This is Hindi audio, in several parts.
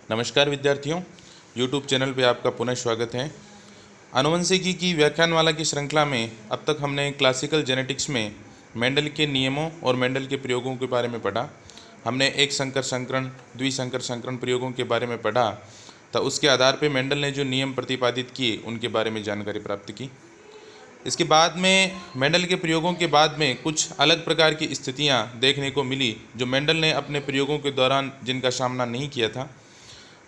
नमस्कार विद्यार्थियों, YouTube चैनल पे आपका पुनः स्वागत है। आनुवंशिकी की व्याख्यानमाला की श्रृंखला में अब तक हमने क्लासिकल जेनेटिक्स में मेंडल के नियमों और मेंडल के प्रयोगों के बारे में पढ़ा। हमने एक संकर संकरण, द्विसंकर संकरण प्रयोगों के बारे में पढ़ा, तो उसके आधार पर मेंडल ने जो नियम प्रतिपादित किए उनके बारे में जानकारी प्राप्त की। इसके बाद में मेंडल के प्रयोगों के बाद में कुछ अलग प्रकार की स्थितियां देखने को मिली जो मेंडल ने अपने प्रयोगों के दौरान जिनका सामना नहीं किया था।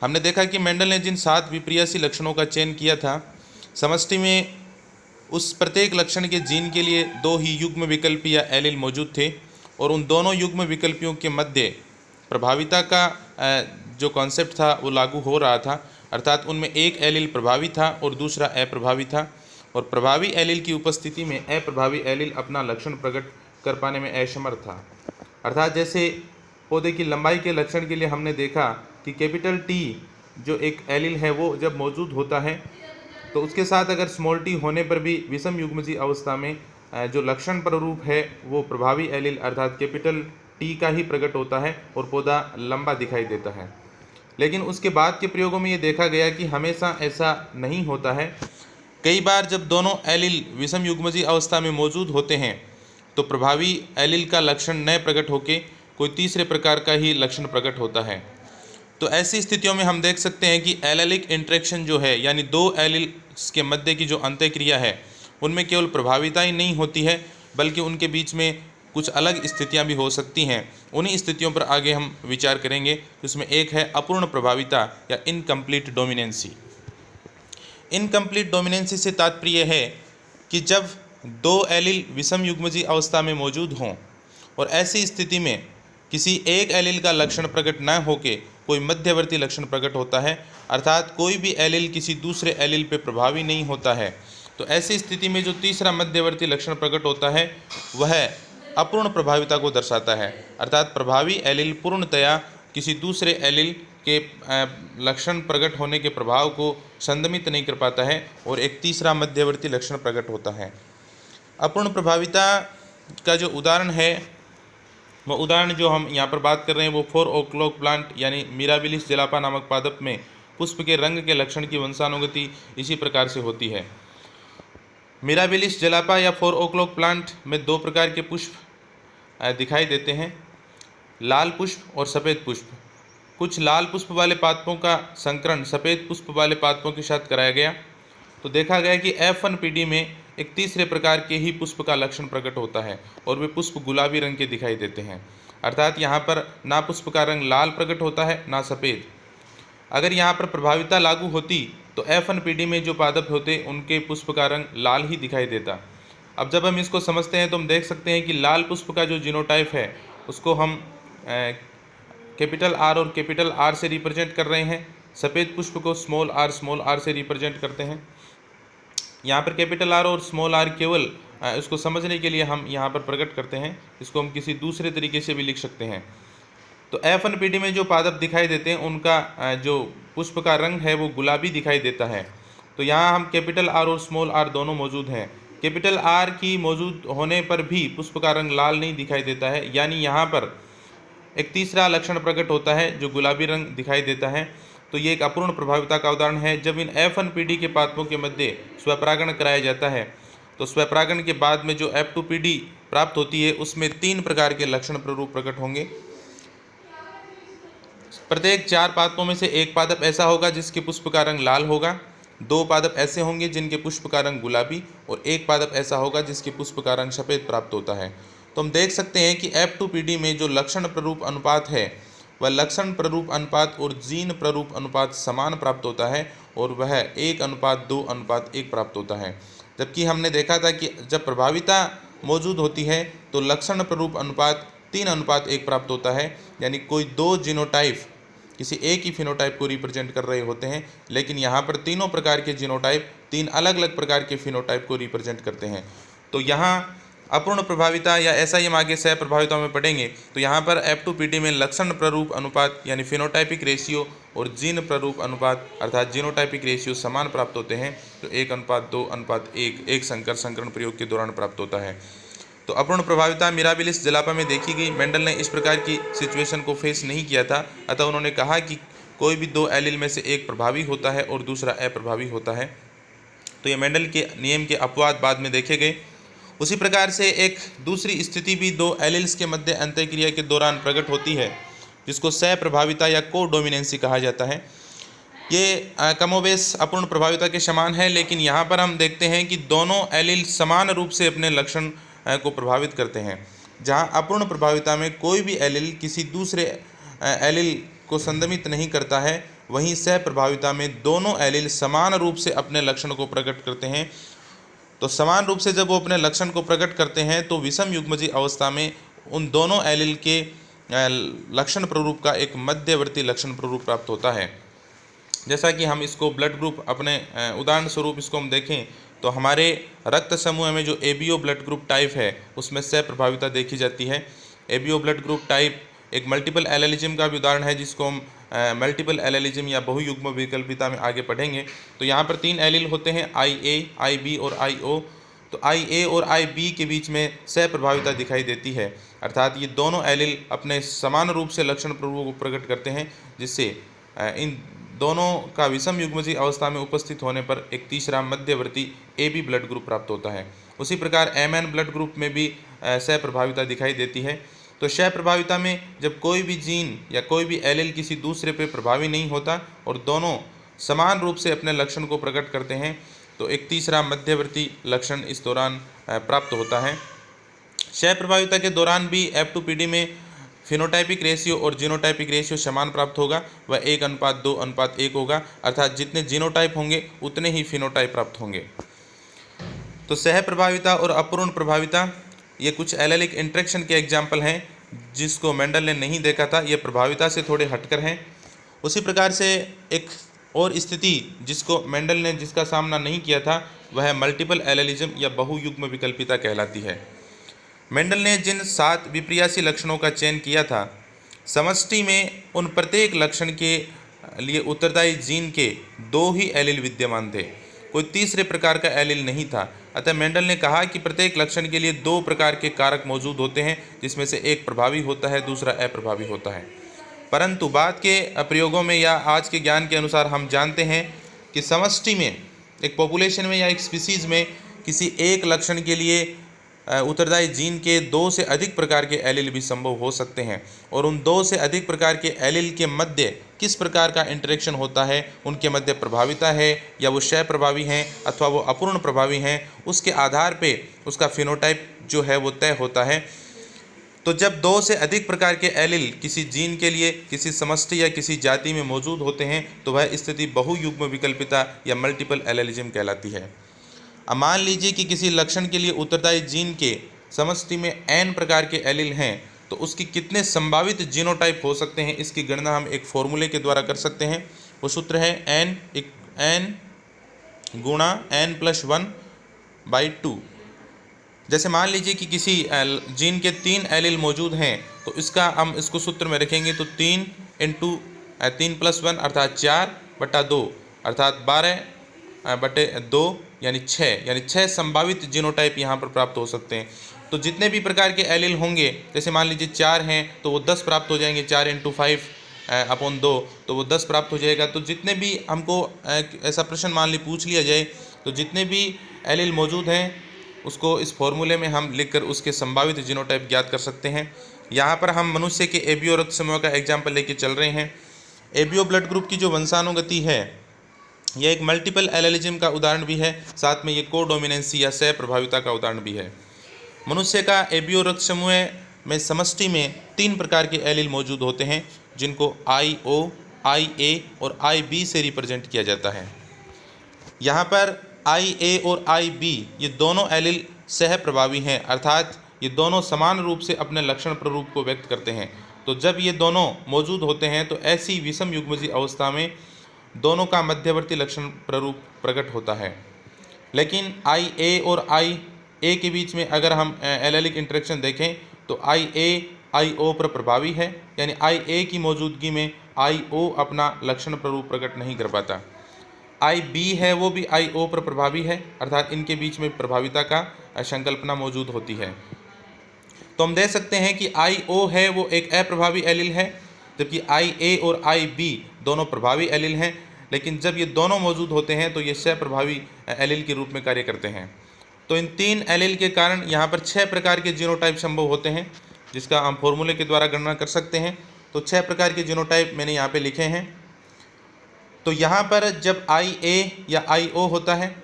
हमने देखा कि मेंडल ने जिन 7 विपर्यासी लक्षणों का चयन किया था, समष्टि में उस प्रत्येक लक्षण के जीन के लिए 2 ही युग्म विकल्प या एलील मौजूद थे और उन दोनों युग्म विकल्पियों के मध्य प्रभाविता का जो कॉन्सेप्ट था वो लागू हो रहा था, अर्थात उनमें एक एलील प्रभावी था और दूसरा अप्रभावी था, और प्रभावी एलील की उपस्थिति में अप्रभावी एलील अपना लक्षण प्रकट कर पाने में असमर्थ था। अर्थात जैसे पौधे की लंबाई के लक्षण के लिए हमने देखा कि कैपिटल टी जो एक एलील है वो जब मौजूद होता है तो उसके साथ अगर स्मॉल टी होने पर भी विषम युग्मजीय अवस्था में जो लक्षण प्ररूप है वो प्रभावी एलील अर्थात कैपिटल टी का ही प्रकट होता है और पौधा लंबा दिखाई देता है। लेकिन उसके बाद के प्रयोगों में ये देखा गया कि हमेशा ऐसा नहीं होता है। कई बार जब दोनों एलील विषम युग्मजीय अवस्था में मौजूद होते हैं तो प्रभावी एलील का लक्षण न प्रकट होकर कोई तीसरे प्रकार का ही लक्षण प्रकट होता है। तो ऐसी स्थितियों में हम देख सकते हैं कि एलेलिक इंटरेक्शन जो है, यानी 2 एलील्स के मध्य की जो अंतःक्रिया है उनमें केवल प्रभाविता ही नहीं होती है बल्कि उनके बीच में कुछ अलग स्थितियां भी हो सकती हैं। उन्हीं स्थितियों पर आगे हम विचार करेंगे। जिसमें एक है अपूर्ण प्रभाविता या इनकम्प्लीट डोमिनेंसी। इनकम्प्लीट डोमिनेंसी से तात्पर्य है कि जब 2 एलील विषम युग्मजीय अवस्था में मौजूद हों और ऐसी स्थिति में किसी एक एलील का लक्षण प्रकट न होके कोई मध्यवर्ती लक्षण प्रकट होता है, अर्थात कोई भी एलील किसी दूसरे एलील पे प्रभावी नहीं होता है, तो ऐसी स्थिति में जो तीसरा मध्यवर्ती लक्षण प्रकट होता है वह अपूर्ण प्रभाविता को दर्शाता है। अर्थात प्रभावी एलील पूर्णतया किसी दूसरे एलील के लक्षण प्रकट होने के प्रभाव को संदमित नहीं कर पाता है और एक तीसरा मध्यवर्ती लक्षण प्रकट होता है। अपूर्ण प्रभाविता का जो उदाहरण है वो उदाहरण जो हम यहाँ पर बात कर रहे हैं वो 4 o'clock प्लांट यानी मिराबिलिस जलापा नामक पादप में पुष्प के रंग के लक्षण की वंशानुगति इसी प्रकार से होती है। मिराबिलिस जलापा या 4 o'clock प्लांट में 2 प्रकार के पुष्प दिखाई देते हैं, लाल पुष्प और सफ़ेद पुष्प। कुछ लाल पुष्प वाले पादपों का संकरण सफ़ेद पुष्प वाले पादपों के साथ कराया गया तो देखा गया कि F1PD में एक तीसरे प्रकार के ही पुष्प का लक्षण प्रकट होता है और वे पुष्प गुलाबी रंग के दिखाई देते हैं। अर्थात यहाँ पर ना पुष्प का रंग लाल प्रकट होता है ना सफ़ेद। अगर यहाँ पर प्रभाविता लागू होती तो F1PD में जो पादप होते उनके पुष्प का रंग लाल ही दिखाई देता। अब जब हम इसको समझते हैं तो हम देख सकते हैं कि लाल पुष्प का जो जीनोटाइप है उसको हम कैपिटल R और कैपिटल R से रिप्रेजेंट कर रहे हैं। सफ़ेद पुष्प को स्मॉल r से रिप्रेजेंट करते हैं। यहाँ पर कैपिटल R और स्मॉल r केवल इसको समझने के लिए हम यहाँ पर प्रकट करते हैं। इसको हम किसी दूसरे तरीके से भी लिख सकते हैं। तो F1PD में जो पादप दिखाई देते हैं उनका जो पुष्प का रंग है वो गुलाबी दिखाई देता है। तो यहाँ हम कैपिटल R और स्मॉल r दोनों मौजूद हैं। कैपिटल R की मौजूद होने पर भी पुष्प का रंग लाल नहीं दिखाई देता है, यानी यहाँ पर एक तीसरा लक्षण प्रकट होता है जो गुलाबी रंग दिखाई देता है। तो ये एक अपूर्ण प्रभाविता का उदाहरण है। जब इन F1PD के पादपों के मध्य स्वपरागण कराया जाता है तो स्वपरागण के बाद में जो F2PD प्राप्त होती है उसमें 3 प्रकार के लक्षण प्ररूप प्रकट होंगे। प्रत्येक 4 पादपों में से एक पादप ऐसा होगा जिसके पुष्प का रंग लाल होगा, 2 पादप ऐसे होंगे जिनके पुष्प का रंग गुलाबी और एक पादप ऐसा होगा जिसके पुष्प का रंग सफ़ेद प्राप्त होता है। तो हम देख सकते हैं कि F2PD में जो लक्षण प्ररूप अनुपात है वह लक्षण प्ररूप अनुपात और जीन प्ररूप अनुपात समान प्राप्त होता है और वह 1:2:1 प्राप्त होता है। जबकि हमने देखा था कि जब प्रभाविता मौजूद होती है तो लक्षण प्ररूप अनुपात 3:1 प्राप्त होता है, यानी कोई 2 जीनोटाइप किसी एक ही फिनोटाइप को रिप्रेजेंट कर रहे होते हैं, लेकिन यहाँ पर तीनों प्रकार के जीनोटाइप 3 अलग अलग प्रकार के फिनोटाइप को रिप्रेजेंट करते हैं। तो यहाँ अपूर्ण प्रभाविता या ऐसा ही हम आगे सह प्रभाविता में पढ़ेंगे। तो यहाँ पर F2PD में लक्षण प्ररूप अनुपात यानी फिनोटाइपिक रेशियो और जीन प्ररूप अनुपात अर्थात जीनोटाइपिक रेशियो समान प्राप्त होते हैं। तो 1:2:1 एक संकर संकरण प्रयोग के दौरान प्राप्त होता है। तो अपूर्ण प्रभाविता मिराबिलिस जलापा में देखी गई। मेंडल ने इस प्रकार की सिचुएशन को फेस नहीं किया था, अतः उन्होंने कहा कि कोई भी दो एलील में से एक प्रभावी होता है और दूसरा अप्रभावी होता है। तो ये मेंडल के नियम के अपवाद बाद में देखे गए। उसी प्रकार से एक दूसरी स्थिति भी दो एलील्स के मध्य अंतःक्रिया के दौरान प्रकट होती है, जिसको सहप्रभाविता या कोडोमिनेंसी कहा जाता है। ये कमोबेश अपूर्ण प्रभाविता के समान है, लेकिन यहाँ पर हम देखते हैं कि दोनों एलील समान रूप से अपने लक्षण को प्रभावित करते हैं। जहाँ अपूर्ण प्रभाविता में कोई भी एलील किसी दूसरे एलील को संदमित नहीं करता है, वहीं सहप्रभाविता में दोनों एलील समान रूप से अपने लक्षण को प्रकट करते हैं। तो समान रूप से जब वो अपने लक्षण को प्रकट करते हैं तो विषम युग्मजीय अवस्था में उन दोनों एलील के लक्षण प्ररूप का एक मध्यवर्ती लक्षण प्ररूप प्राप्त होता है। जैसा कि हम इसको ब्लड ग्रुप अपने उदाहरण स्वरूप इसको हम देखें तो हमारे रक्त समूह में जो एबीओ ब्लड ग्रुप टाइप है उसमें सहप्रभाविता देखी जाती है। एबीओ ब्लड ग्रुप टाइप एक मल्टीपल एलेलिज्म का भी उदाहरण है, जिसको हम मल्टीपल एलेलिज्म या बहुयुग्म विकल्पिता में आगे पढ़ेंगे। तो यहाँ पर 3 एलील होते हैं, IA, IB और IO। तो IA और IB के बीच में सहप्रभाविता दिखाई देती है, अर्थात ये दोनों एलील अपने समान रूप से लक्षण प्ररूप को प्रकट करते हैं, जिससे इन दोनों का विषम युग्मजीय अवस्था में उपस्थित होने पर एक तीसरा मध्यवर्ती AB ब्लड ग्रुप प्राप्त होता है। उसी प्रकार MN ब्लड ग्रुप में भी सहप्रभाविता दिखाई देती है। तो सहप्रभाविता में जब कोई भी जीन या कोई भी एलील किसी दूसरे पे प्रभावी नहीं होता और दोनों समान रूप से अपने लक्षण को प्रकट करते हैं, तो एक तीसरा मध्यवर्ती लक्षण इस दौरान प्राप्त होता है। सहप्रभाविता के दौरान भी F2PD में फिनोटाइपिक रेशियो और जीनोटाइपिक रेशियो समान प्राप्त होगा, वह 1:2:1 होगा, अर्थात जितने जीनोटाइप होंगे उतने ही फिनोटाइप प्राप्त होंगे। तो सहप्रभाविता और अपूर्ण प्रभाविता ये कुछ एलेलिक इंटरेक्शन के एग्जाम्पल हैं जिसको मेंडल ने नहीं देखा था, ये प्रभाविता से थोड़े हटकर हैं। उसी प्रकार से एक और स्थिति जिसका सामना नहीं किया था वह मल्टीपल एलेलिज्म या बहुयुग्म विकल्पिता कहलाती है। मेंडल ने जिन 7 विपर्यासी लक्षणों का चयन किया था, समष्टि में उन प्रत्येक लक्षण के लिए उत्तरदायी जीन के 2 ही एलील विद्यमान थे, कोई तीसरे प्रकार का एलील नहीं था। अतः मेंडल ने कहा कि प्रत्येक लक्षण के लिए 2 प्रकार के कारक मौजूद होते हैं, जिसमें से एक प्रभावी होता है, दूसरा अप्रभावी होता है। परंतु बाद के प्रयोगों में या आज के ज्ञान के अनुसार हम जानते हैं कि समष्टि में, एक पॉपुलेशन में या एक स्पीसीज में किसी एक लक्षण के लिए उत्तरदायी जीन के 2 से अधिक प्रकार के एलील भी संभव हो सकते हैं, और उन 2 से अधिक प्रकार के एलील के मध्य किस प्रकार का इंटरेक्शन होता है, उनके मध्य प्रभाविता है या वो सहप्रभावी हैं अथवा वो अपूर्ण प्रभावी हैं, उसके आधार पे उसका फिनोटाइप जो है वो तय होता है। तो जब 2 से अधिक प्रकार के एलील किसी जीन के लिए किसी समष्टि या किसी जाति में मौजूद होते हैं तो वह स्थिति बहुयुग्म विकल्पिता या मल्टीपल एलेलिज्म कहलाती है। अब मान लीजिए कि किसी लक्षण के लिए उत्तरदायी जीन के समष्टि में n प्रकार के एलील हैं, तो उसकी कितने संभावित जीनोटाइप हो सकते हैं, इसकी गणना हम एक फॉर्मूले के द्वारा कर सकते हैं। वो सूत्र है n गुणा n+1/2। जैसे मान लीजिए कि किसी जीन के 3 एलील मौजूद हैं, तो इसको सूत्र में रखेंगे तो 3 × 3+1 अर्थात 4/2 अर्थात 12/2 यानी 6 संभावित जीनोटाइप यहाँ पर प्राप्त हो सकते हैं। तो जितने भी प्रकार के एलील होंगे, जैसे मान लीजिए 4 हैं तो वो 10 प्राप्त हो जाएंगे, 4 × 5/2 तो वो 10 प्राप्त हो जाएगा। तो जितने भी हमको ऐसा प्रश्न मान ली पूछ लिया जाए तो जितने भी एलील मौजूद हैं उसको इस फॉर्मूले में हम लिखकर उसके संभावित जीनोटाइप ज्ञात कर सकते हैं। यहाँ पर हम मनुष्य के एबीओ रक्त समूह का एग्जाम्पल लेके चल रहे हैं। एबीओ ब्लड ग्रुप की जो वंशानुगति है यह एक मल्टीपल एलेलिज्म का उदाहरण भी है, साथ में ये कोडोमिनेंसी या सहप्रभाविता का उदाहरण भी है। मनुष्य का एबीओ रक्त समूह में समष्टि में 3 प्रकार के एलील मौजूद होते हैं, जिनको IO, IA और IB से रिप्रेजेंट किया जाता है। यहाँ पर IA और IB ये दोनों एलील सहप्रभावी हैं, अर्थात ये दोनों समान रूप से अपने लक्षण प्ररूप को व्यक्त करते हैं। तो जब ये दोनों मौजूद होते हैं तो ऐसी विषम युग्मजीय अवस्था में दोनों का मध्यवर्ती लक्षण प्ररूप प्रकट होता है। लेकिन IA और IA के बीच में अगर हम एलेलिक इंटरेक्शन देखें तो IA IO पर प्रभावी है, यानी IA की मौजूदगी में IO अपना लक्षण प्ररूप प्रकट नहीं कर पाता। IB है वो भी IO पर प्रभावी है, अर्थात इनके बीच में प्रभाविता का संकल्पना मौजूद होती है। तो हम देख सकते हैं कि IO है वो एक अप्रभावी एलील है, जबकि IA और IB दोनों प्रभावी एलील हैं, लेकिन जब ये दोनों मौजूद होते हैं तो ये सह प्रभावी एलील के रूप में कार्य करते हैं। तो इन 3 एलील के कारण यहाँ पर 6 प्रकार के जीनोटाइप संभव होते हैं, जिसका हम फॉर्मूले के द्वारा गणना कर सकते हैं। तो 6 प्रकार के जीनोटाइप मैंने यहाँ पे लिखे हैं। तो यहाँ पर जब IA या IO होता है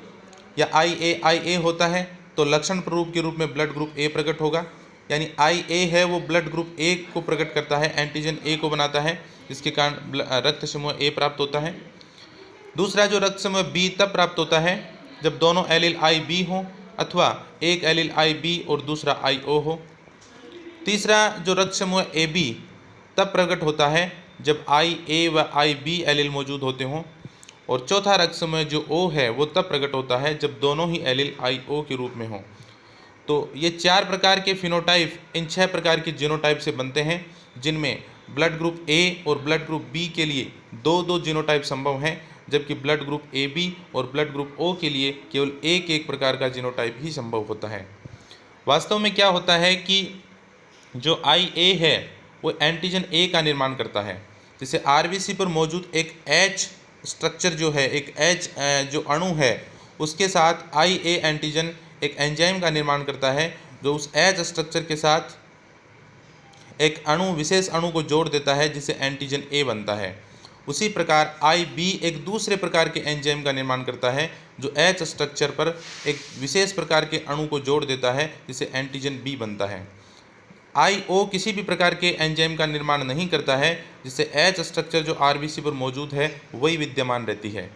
या IA होता है तो लक्षण प्रारूप के रूप में ब्लड ग्रुप A प्रकट होगा, यानी IA है वो ब्लड ग्रुप A को प्रकट करता है, एंटीजन A को बनाता है, जिसके कारण रक्त समूह A प्राप्त होता है। दूसरा जो रक्त समूह B तब प्राप्त होता है जब दोनों एलील IB हों अथवा एक एलील IB और दूसरा IO हो। तीसरा जो रक्त समूह AB तब प्रकट होता है जब IA व IB एलील मौजूद होते हों। और चौथा रक्त समूह जो O है वो तब प्रकट होता है जब दोनों ही एलील IO के रूप में हों। तो ये 4 प्रकार के फिनोटाइप इन 6 प्रकार के जीनोटाइप से बनते हैं, जिनमें ब्लड ग्रुप A और ब्लड ग्रुप B के लिए 2-2 जीनोटाइप संभव हैं, जबकि ब्लड ग्रुप AB और ब्लड ग्रुप O के लिए केवल एक प्रकार का जीनोटाइप ही संभव होता है। वास्तव में क्या होता है कि जो IA है वो एंटीजन A का निर्माण करता है। जैसे RBC पर मौजूद एक H स्ट्रक्चर जो है, एक H जो अणु है, उसके साथ IA एंटीजन एक एंजाइम का निर्माण करता है जो उस H स्ट्रक्चर के साथ एक विशेष अणु को जोड़ देता है, जिसे एंटीजन A बनता है। उसी प्रकार IB एक दूसरे प्रकार के एंजाइम का निर्माण करता है जो H स्ट्रक्चर पर एक विशेष प्रकार के अणु को जोड़ देता है, जिसे एंटीजन B बनता है। IO किसी भी प्रकार के एंजाइम का निर्माण नहीं करता है, जिससे H स्ट्रक्चर जो RBC पर मौजूद है वही विद्यमान रहती है।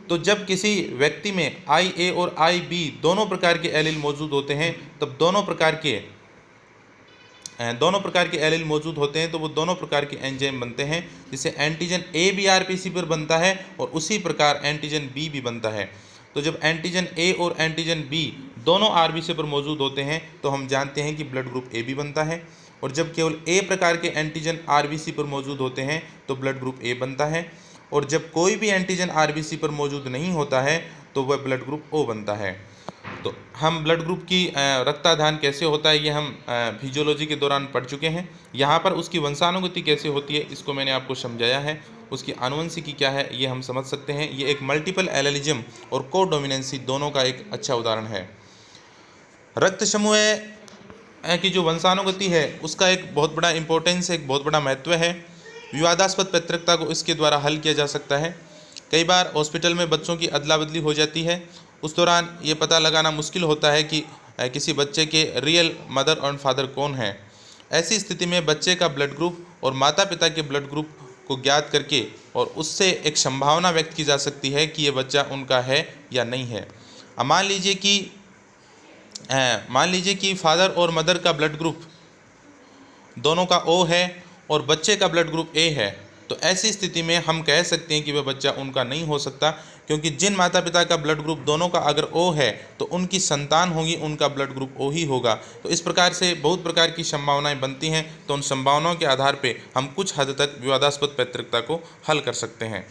तो जब किसी व्यक्ति में IA और IB दोनों प्रकार के एलील मौजूद होते हैं, तब दोनों प्रकार के एलील मौजूद होते हैं तो वो दोनों प्रकार के एंजाइम बनते हैं, जिससे एंटीजन A भी RBC पर बनता है और उसी प्रकार एंटीजन B भी बनता है। तो जब एंटीजन A और एंटीजन B दोनों RBC पर मौजूद होते हैं तो हम जानते हैं कि ब्लड ग्रुप AB बनता है, और जब केवल A प्रकार के एंटीजन RBC पर मौजूद होते हैं तो ब्लड ग्रुप A बनता है, और जब कोई भी एंटीजन RBC पर मौजूद नहीं होता है तो वह ब्लड ग्रुप O बनता है। तो हम ब्लड ग्रुप की रक्ताधान कैसे होता है ये हम फिजियोलॉजी के दौरान पढ़ चुके हैं। यहाँ पर उसकी वंशानुगति कैसे होती है इसको मैंने आपको समझाया है। उसकी आनुवंशिकी क्या है ये हम समझ सकते हैं। ये एक मल्टीपल एलेलिज्म और कोडोमिनेंसी दोनों का एक अच्छा उदाहरण है। रक्त समूह की जो वंशानुगति है उसका एक बहुत बड़ा इम्पोर्टेंस, एक बहुत बड़ा महत्व है। विवादास्पद पैतृकता को इसके द्वारा हल किया जा सकता है। कई बार हॉस्पिटल में बच्चों की अदला बदली हो जाती है, उस दौरान ये पता लगाना मुश्किल होता है कि किसी बच्चे के रियल मदर और फादर कौन है। ऐसी स्थिति में बच्चे का ब्लड ग्रुप और माता पिता के ब्लड ग्रुप को ज्ञात करके और उससे एक संभावना व्यक्त की जा सकती है कि ये बच्चा उनका है या नहीं है। अब मान लीजिए कि फादर और मदर का ब्लड ग्रुप दोनों का O है और बच्चे का ब्लड ग्रुप A है, तो ऐसी स्थिति में हम कह सकते हैं कि वह बच्चा उनका नहीं हो सकता, क्योंकि जिन माता पिता का ब्लड ग्रुप दोनों का अगर O है तो उनकी संतान होगी, उनका ब्लड ग्रुप O ही होगा। तो इस प्रकार से बहुत प्रकार की संभावनाएं बनती हैं। तो उन संभावनाओं के आधार पे हम कुछ हद तक विवादास्पद पैतृकता को हल कर सकते हैं।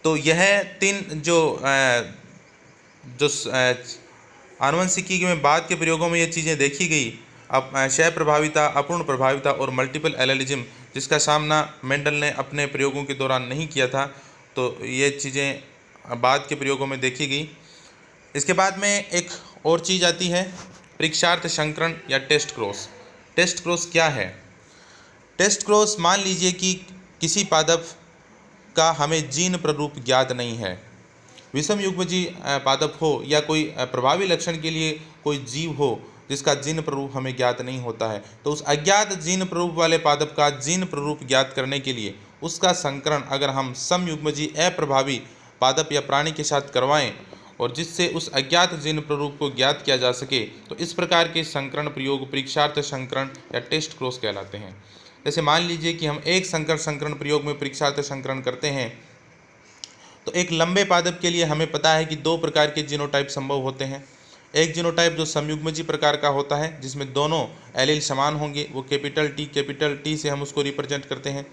तो यह 3 जो आनुवंशिकी में बाद के प्रयोगों में ये चीज़ें देखी गई। अब क्षय प्रभाविता, अपूर्ण प्रभाविता और मल्टीपल एलेलिज्म, जिसका सामना मेंडल ने अपने प्रयोगों के दौरान नहीं किया था, तो ये चीज़ें बाद के प्रयोगों में देखी गई। इसके बाद में एक और चीज़ आती है परीक्षार्थ संकरण या टेस्ट क्रॉस। टेस्ट क्रॉस क्या है? टेस्ट क्रॉस, मान लीजिए कि किसी पादप का हमें जीन प्रारूप ज्ञात नहीं है, विषम युग्मजी पादप हो या कोई प्रभावी लक्षण के लिए कोई जीव हो जिसका जीन प्रारूप हमें ज्ञात नहीं होता है, तो उस अज्ञात जीन प्रारूप वाले पादप का जीन प्रारूप ज्ञात करने के लिए उसका संकरण अगर हम समयुग्मजी अप्रभावी पादप या प्राणी के साथ करवाएं और जिससे उस अज्ञात जीन प्रारूप को ज्ञात किया जा सके, तो इस प्रकार के संकरण प्रयोग परीक्षार्थ संकरण या टेस्ट क्रॉस कहलाते हैं। जैसे मान लीजिए कि हम एक संकरण प्रयोग में परीक्षार्थ संकरण करते हैं, तो एक लंबे पादप के लिए हमें पता है कि 2 प्रकार के जीनोटाइप संभव होते हैं। एक जीनोटाइप जो समयुग्मजी प्रकार का होता है, जिसमें दोनों एलील समान होंगे, वो कैपिटल टी से हम उसको रिप्रेजेंट करते हैं।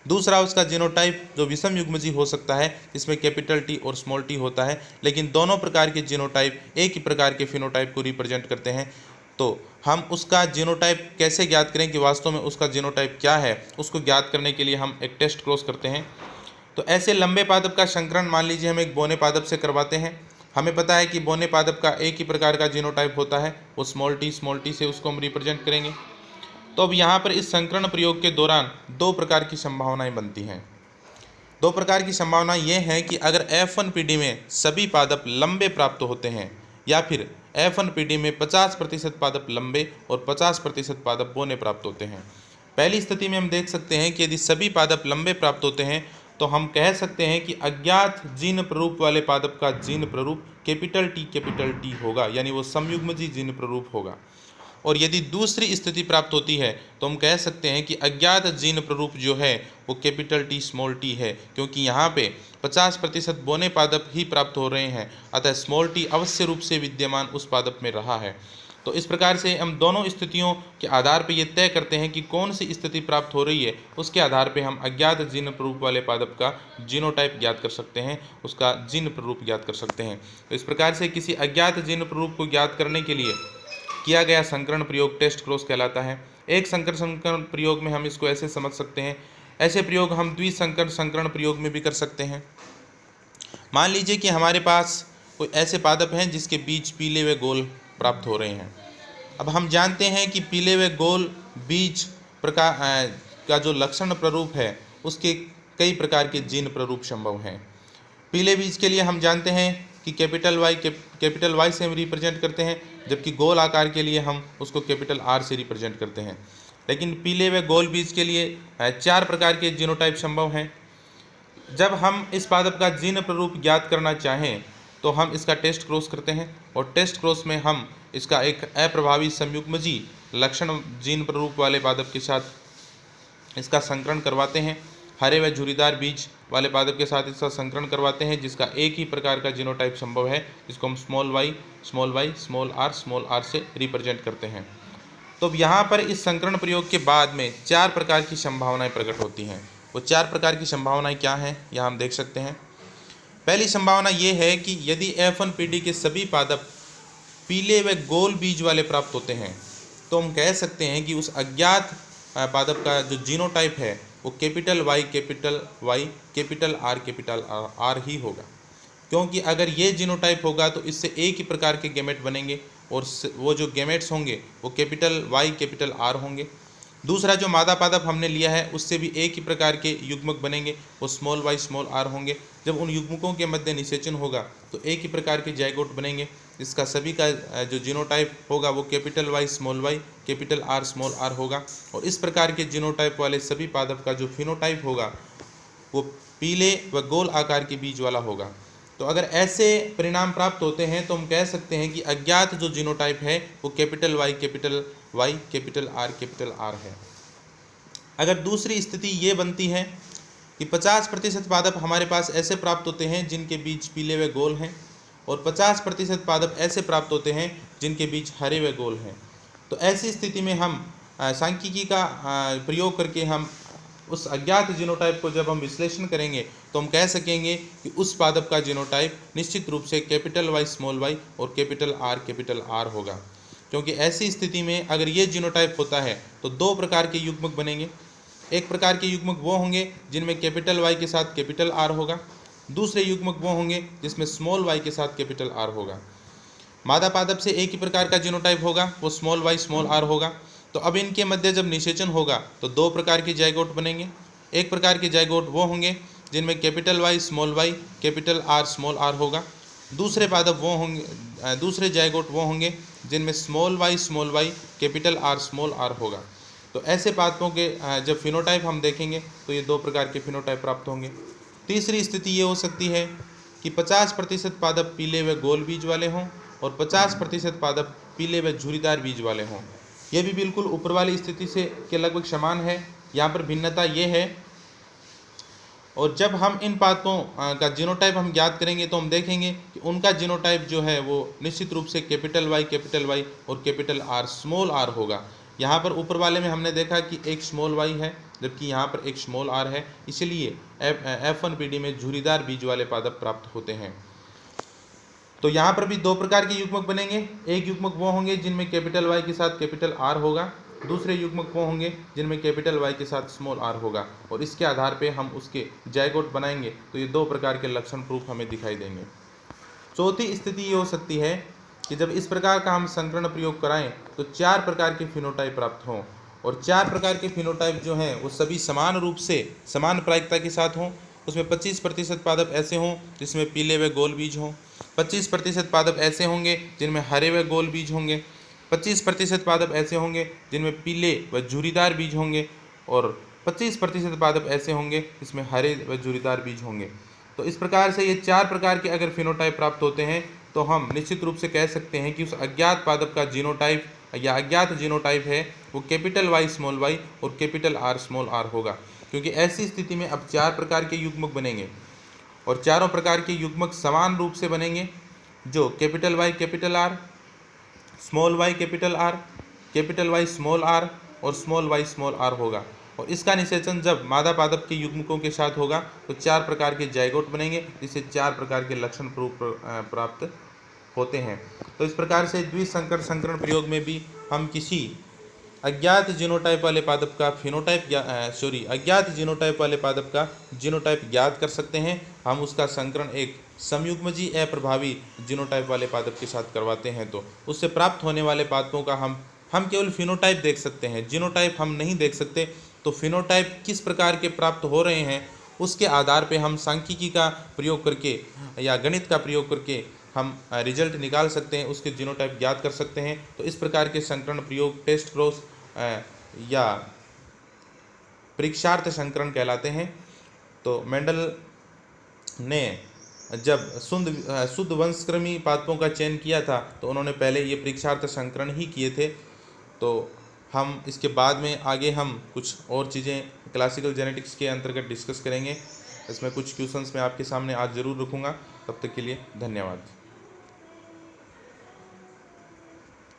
दूसरा उसका जीनोटाइप जो विषम युग्मजी हो सकता है, जिसमें कैपिटल टी और स्मॉल टी होता है, लेकिन दोनों प्रकार के जीनोटाइप एक ही प्रकार के फिनोटाइप को रिप्रेजेंट करते हैं। तो हम उसका जीनोटाइप कैसे ज्ञात करें कि वास्तव में उसका जीनोटाइप क्या है, उसको ज्ञात करने के लिए हम एक टेस्ट क्रॉस करते हैं। तो ऐसे लंबे पादप का संकरण मान लीजिए हम एक बौने पादप से करवाते हैं। हमें पता है कि बौने पादप का एक ही प्रकार का जीनोटाइप होता है, वो स्मॉल टी से उसको हम रिप्रेजेंट करेंगे। तो अब यहाँ पर इस संकरण प्रयोग के दौरान दो प्रकार की संभावनाएं बनती हैं। दो प्रकार की संभावना ये है कि अगर F1PD में सभी पादप लंबे प्राप्त होते हैं या फिर F1PD में 50% पादप लंबे और 50% पादप बौने प्राप्त होते हैं। पहली स्थिति में हम देख सकते हैं कि यदि सभी पादप लंबे प्राप्त होते हैं तो हम कह सकते हैं कि अज्ञात जीन प्ररूप वाले पादप का जीन प्ररूप कैपिटल टी होगा, यानी वो समयुग्मजी जीन प्ररूप होगा। और यदि दूसरी स्थिति प्राप्त होती है तो हम कह सकते हैं कि अज्ञात जीन प्ररूप जो है वो कैपिटल टी स्मॉल टी है, क्योंकि यहाँ पे 50% बौने पादप ही प्राप्त हो रहे हैं, अतः स्मॉल टी अवश्य रूप से विद्यमान उस पादप में रहा है। तो इस प्रकार से हम दोनों स्थितियों के आधार पर ये तय करते हैं कि कौन सी स्थिति प्राप्त हो रही है, उसके आधार पर हम अज्ञात जीन प्ररूप वाले पादप का जीनोटाइप ज्ञात कर सकते हैं, उसका जीन प्ररूप ज्ञात कर सकते हैं। तो इस प्रकार से किसी अज्ञात जीन प्ररूप को ज्ञात करने के लिए किया गया संकरण प्रयोग टेस्ट क्रॉस कहलाता है। एक संकरण प्रयोग में हम इसको ऐसे समझ सकते हैं, ऐसे प्रयोग हम द्विसंकर संकरण प्रयोग में भी कर सकते हैं। मान लीजिए कि हमारे पास कोई ऐसे पादप हैं जिसके बीज पीले व गोल प्राप्त हो रहे हैं। अब हम जानते हैं कि पीले व गोल बीज प्रकार का जो लक्षण प्ररूप है उसके कई प्रकार के जीन प्ररूप संभव हैं। पीले बीज के लिए हम जानते हैं कि कैपिटल वाई से हम रिप्रेजेंट करते हैं, जबकि गोल आकार के लिए हम उसको कैपिटल आर से रिप्रेजेंट करते हैं। लेकिन पीले व गोल बीज के लिए 4 प्रकार के जीनोटाइप संभव हैं। जब हम इस पादप का जीन प्ररूप ज्ञात करना चाहें तो हम इसका टेस्ट क्रॉस करते हैं, और टेस्ट क्रॉस में हम इसका एक अप्रभावी संयुग्मजी लक्षण जीन प्ररूप वाले पादप के साथ इसका संकरण करवाते हैं। हरे व झुर्रीदार बीज वाले पादप के साथ इसका संकरण करवाते हैं जिसका एक ही प्रकार का जीनोटाइप संभव है, जिसको हम स्मॉल वाई स्मॉल आर से रिप्रेजेंट करते हैं। तो अब यहाँ पर इस संकरण प्रयोग के बाद में 4 प्रकार की संभावनाएं प्रकट होती हैं। वो 4 प्रकार की संभावनाएं क्या हैं, यहाँ हम देख सकते हैं। पहली संभावना ये है कि यदि F1PD के सभी पादप पीले व गोल बीज वाले प्राप्त होते हैं तो हम कह सकते हैं कि उस अज्ञात पादप का जो जीनोटाइप है वो कैपिटल वाई कैपिटल आर ही होगा, क्योंकि अगर ये जीनोटाइप होगा तो इससे एक ही प्रकार के गैमेट बनेंगे और वो जो गैमेट्स होंगे वो कैपिटल वाई कैपिटल आर होंगे। दूसरा जो मादा पादप हमने लिया है उससे भी एक ही प्रकार के युग्मक बनेंगे, वो स्मॉल वाई स्मॉल आर होंगे। जब उन युग्मकों के मध्य निषेचन होगा तो एक ही प्रकार के जाइगोट बनेंगे, इसका सभी का जो जीनोटाइप होगा वो capital Y capital R small R होगा। और इस प्रकार के जीनोटाइप वाले सभी पादप का जो फिनोटाइप होगा वो पीले व गोल आकार के बीज वाला होगा। तो अगर ऐसे परिणाम प्राप्त होते हैं तो हम कह सकते हैं कि अज्ञात जो जीनोटाइप है वो कैपिटल वाई कैपिटल आर है। अगर दूसरी स्थिति ये बनती है कि 50% पादप हमारे पास ऐसे प्राप्त होते हैं जिनके बीज पीले व गोल हैं, और 50% पादप ऐसे प्राप्त होते हैं जिनके बीज हरे व गोल हैं, तो ऐसी स्थिति में हम सांख्यिकी का प्रयोग करके हम उस अज्ञात जीनोटाइप को जब हम विश्लेषण करेंगे तो हम कह सकेंगे कि उस पादप का जीनोटाइप निश्चित रूप से कैपिटल वाई और कैपिटल आर होगा, क्योंकि ऐसी स्थिति में अगर ये जीनोटाइप होता है तो 2 प्रकार के युग्मक बनेंगे। एक प्रकार के युग्मक वो होंगे जिनमें कैपिटल वाई के साथ कैपिटल आर होगा, दूसरे युग्मक वो होंगे जिसमें स्मॉल वाई के साथ कैपिटल आर होगा। मादा पादप से एक ही प्रकार का जीनोटाइप होगा, वो स्मॉल वाई स्मॉल आर होगा। तो अब इनके मध्य जब निषेचन होगा तो 2 प्रकार के जाइगोट बनेंगे। एक प्रकार के जाइगोट वो होंगे जिनमें capital Y capital R small R होगा, दूसरे पादप वो होंगे दूसरे जाइगोट वो होंगे जिनमें small Y capital R small R होगा। तो ऐसे पादपों के जब फिनोटाइप हम देखेंगे तो ये 2 प्रकार के फिनोटाइप प्राप्त होंगे। तीसरी स्थिति ये हो सकती है कि 50% पादप पीले व गोल बीज वाले हों और 50% पादप पीले व झुर्रीदार बीज वाले हों। यह भी बिल्कुल ऊपर वाली स्थिति से के लगभग समान है। यहाँ पर भिन्नता ये है, और जब हम इन पादपों का जीनोटाइप हम ज्ञात करेंगे तो हम देखेंगे कि उनका जीनोटाइप जो है वो निश्चित रूप से कैपिटल वाई और कैपिटल आर स्मॉल आर होगा। यहाँ पर ऊपर वाले में हमने देखा कि एक स्मॉल वाई है जबकि यहाँ पर एक स्मॉल आर है, इसलिए F1PD में झुर्रीदार बीज वाले पादप प्राप्त होते हैं। तो यहाँ पर भी दो प्रकार के युग्मक बनेंगे। एक युग्मक वो होंगे जिनमें कैपिटल वाई के साथ कैपिटल आर होगा, दूसरे युग्मक वो होंगे जिनमें कैपिटल वाई के साथ स्मॉल आर होगा, और इसके आधार पे हम उसके जाइगोट बनाएंगे। तो ये दो प्रकार के लक्षण प्रूफ हमें दिखाई देंगे। चौथी स्थिति ये हो सकती है कि जब इस प्रकार का हम संकरण प्रयोग कराएं तो चार प्रकार के फिनोटाइप प्राप्त हों, और चार प्रकार के फिनोटाइप जो हैं वो सभी समान रूप से समान प्रायिकता के साथ हों। उसमें 25% पादप ऐसे हों जिसमें पीले व गोल बीज हों, 25% पादप ऐसे होंगे जिनमें हरे व गोल बीज होंगे, 25% पादप ऐसे होंगे जिनमें पीले व झुर्रीदार बीज होंगे, और 25% पादप ऐसे होंगे जिसमें हरे व झुर्रीदार बीज होंगे। तो इस प्रकार से ये चार प्रकार के अगर फिनोटाइप प्राप्त होते हैं तो हम निश्चित रूप से कह सकते हैं कि उस अज्ञात पादप का जीनोटाइप या अज्ञात जीनोटाइप है वो कैपिटल वाई स्मॉल वाई और कैपिटल आर स्मॉल आर होगा, क्योंकि ऐसी स्थिति में अब चार प्रकार के युग्मक बनेंगे और चारों प्रकार के युग्मक समान रूप से बनेंगे, जो capital Y capital R, small Y capital Y small R और स्मॉल वाई स्मॉल आर होगा। और इसका निषेचन जब मादा पादप के युग्मकों के साथ होगा तो चार प्रकार के जाइगोट बनेंगे, जिससे चार प्रकार के लक्षण प्राप्त होते हैं। तो इस प्रकार से द्विसंकर संकरण प्रयोग में भी हम किसी अज्ञात जीनोटाइप वाले पादप का अज्ञात जीनोटाइप वाले पादप का जीनोटाइप ज्ञात कर सकते हैं। हम उसका संकरण एक समयुग्मजी अप्रभावी जीनोटाइप वाले पादप के साथ करवाते हैं तो उससे प्राप्त होने वाले पादपों का हम केवल फिनोटाइप देख सकते हैं, जीनोटाइप हम नहीं देख सकते। तो फिनोटाइप किस प्रकार के प्राप्त हो रहे हैं उसके आधार पे हम सांख्यिकी का प्रयोग करके या गणित का प्रयोग करके हम रिजल्ट निकाल सकते हैं, उसके जीनोटाइप ज्ञात कर सकते हैं। तो इस प्रकार के संकरण प्रयोग टेस्ट क्रॉस या परीक्षार्थ संकरण कहलाते हैं। तो मेंडल ने जब शुद्ध वंशक्रमी पादपों का चयन किया था तो उन्होंने पहले ये परीक्षार्थ संकरण ही किए थे। तो हम इसके बाद में आगे हम कुछ और चीज़ें क्लासिकल जेनेटिक्स के अंतर्गत डिस्कस करेंगे। इसमें कुछ क्वेश्चंस मैं आपके सामने आज ज़रूर रखूँगा। तब तक के लिए धन्यवाद।